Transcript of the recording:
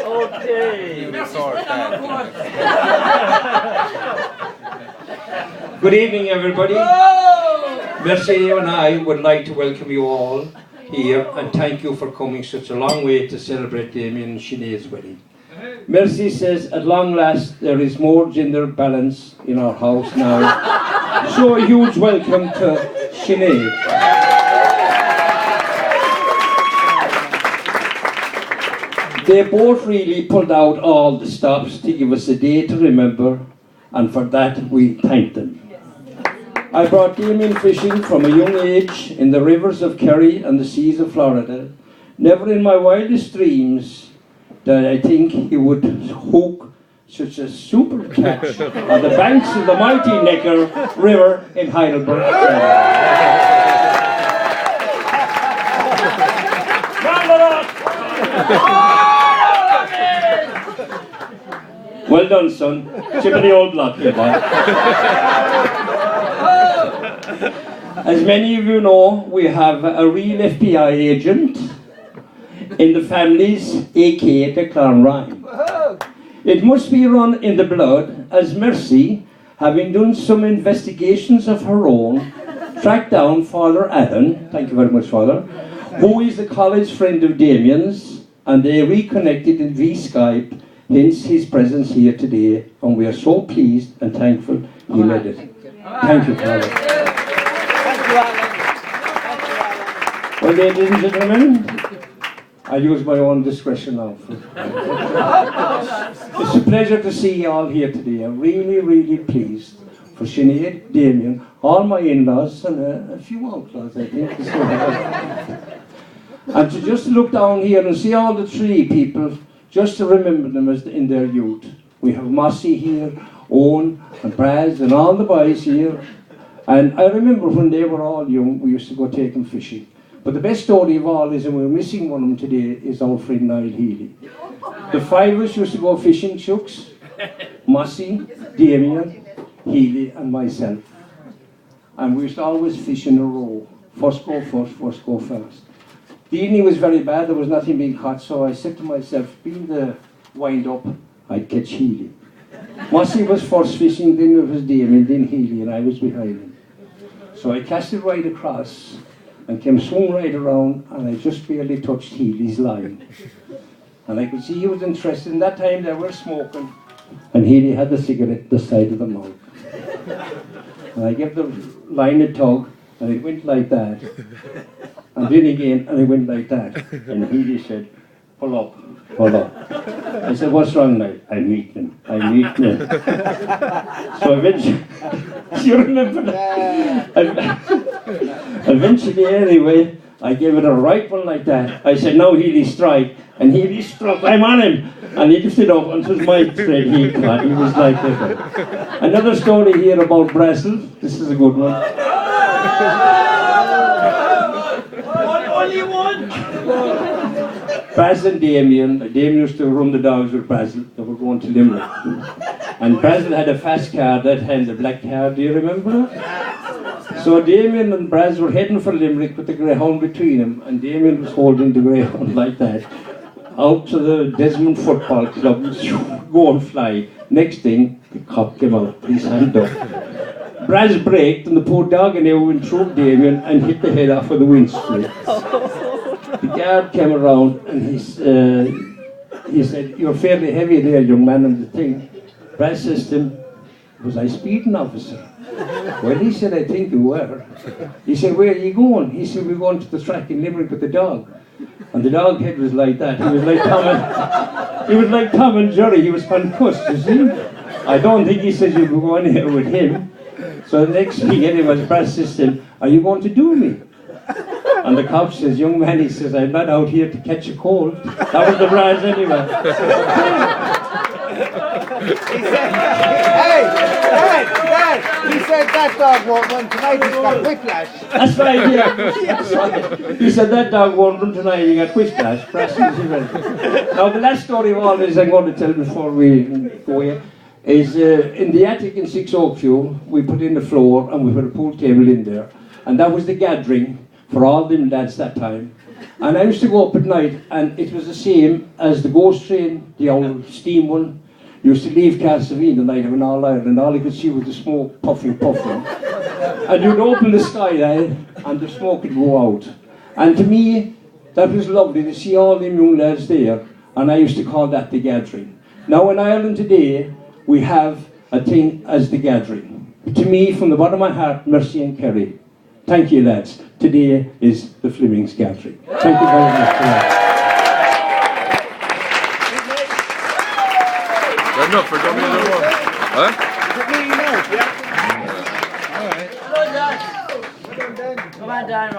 Okay, we sort that. Good evening, everybody. Merci and I would like to welcome you all here and thank you for coming such a long way to celebrate Damien and Sinead's wedding. Merci says, at long last, there is more gender balance in our house now. So a huge welcome to Sinead. They both really pulled out all the stops to give us a day to remember, and for that we thank them. I brought Damien fishing from a young age in the rivers of Kerry and the seas of Florida. Never in my wildest dreams did I think he would hook such a super catch on the banks of the mighty Neckar River in Heidelberg. Well done, son. Chip of the old block here, boy. As many of you know, we have a real FBI agent in the families, aka the Clonrhyme. It must be run in the blood, as Merci, having done some investigations of her own, tracked down Father Adam, thank you very much, Father, who is a college friend of Damien's, and they reconnected in Skype, hence his presence here today, and we are so pleased and thankful he made it. Thank you, Father. Well, ladies and gentlemen, I use my own discretion now. It's a pleasure to see you all here today. I'm really, really pleased for Sinead, Damien, all my in-laws, and a few outlaws, I think. And to just look down here and see all the three people, just to remember them as in their youth. We have Mossy here, Owen, and Braz, and all the boys here. And I remember when they were all young, we used to go take them fishing. But the best story of all is, and we're missing one of them today, is our friend Niall Healy. The five of us used to go fishing, Chooks, Mossy, Damien, Healy, and myself. And we used to always fish in a row. First go first, first go first. The evening was very bad, there was nothing being caught, so I said to myself, being the wind up, I'd catch Healy. Mossy was first fishing, then it was Damien, then Healy, and I was behind him. So I cast it right across, and came swung right around, and I just barely touched Healy's line. And I could see he was interested. In that time they were smoking, and Healy had the cigarette at the side of the mouth. And I gave the line a tug, and it went like that. And then again, and it went like that. And Healy said, pull up, pull up. I said, what's wrong now? I'm eating him, I'm eating him. So eventually, you remember that? Eventually, anyway, I gave it a right one like that. I said, now Healy strike. And Healy struck, I'm on him. And he lifted up until my thread he caught. He was like that. Another story here about Brassel. This is a good one. Only one. Braz and Damien used to run the dogs with Brassel. They were going to Limerick. And Brassel had a fast car that had the black car, do you remember that? So Damien and Braz were heading for Limerick with the greyhound between them, and Damien was holding the greyhound like that, out to the Desmond Football Club, go and fly. Next thing, the cop came out, his hand up. Braz braked, and the poor dog and they went through Damien and hit the head off of the windscreen. The guard came around and he said, you're fairly heavy there, young man, on the thing. Braz says to him, was I speeding, officer? Well, he said, I think you were. He said, where are you going? He said, we're going to the track in Limerick with the dog. And the dog head was like that. He was like Tom and Jerry. He was concussed, you see. I don't think he said you were going here with him. So the next thing anyway was Braz says to him, are you going to do me? And the cop says, young man, he says, I'm not out here to catch a cold. That was the Braz anyway. He said, hey, Dad, he said that dog won't run tonight, he's got whiplash. That's right, yeah. That's right. He said that dog won't run tonight, he got whiplash. Now the last story of all is I'm going to tell before we go here, is in the attic in 6 Oakview, we put in the floor and we put a pool table in there. And that was the gathering for all them lads that time. And I used to go up at night, and it was the same as the ghost train, the old steam one. Used to leave Castlevine the night of an All Ireland, and all you could see was the smoke puffing. And you'd open the skylight, and the smoke would go out. And to me, that was lovely to see all them young lads there, and I used to call that the gathering. Now in Ireland today, we have a thing as the gathering. To me, from the bottom of my heart, merci and Kerry. Thank you, lads. Today is the Fleming's gathering. Thank you very much for that. Enough for coming in the one. Huh? All right. Come on, Dan.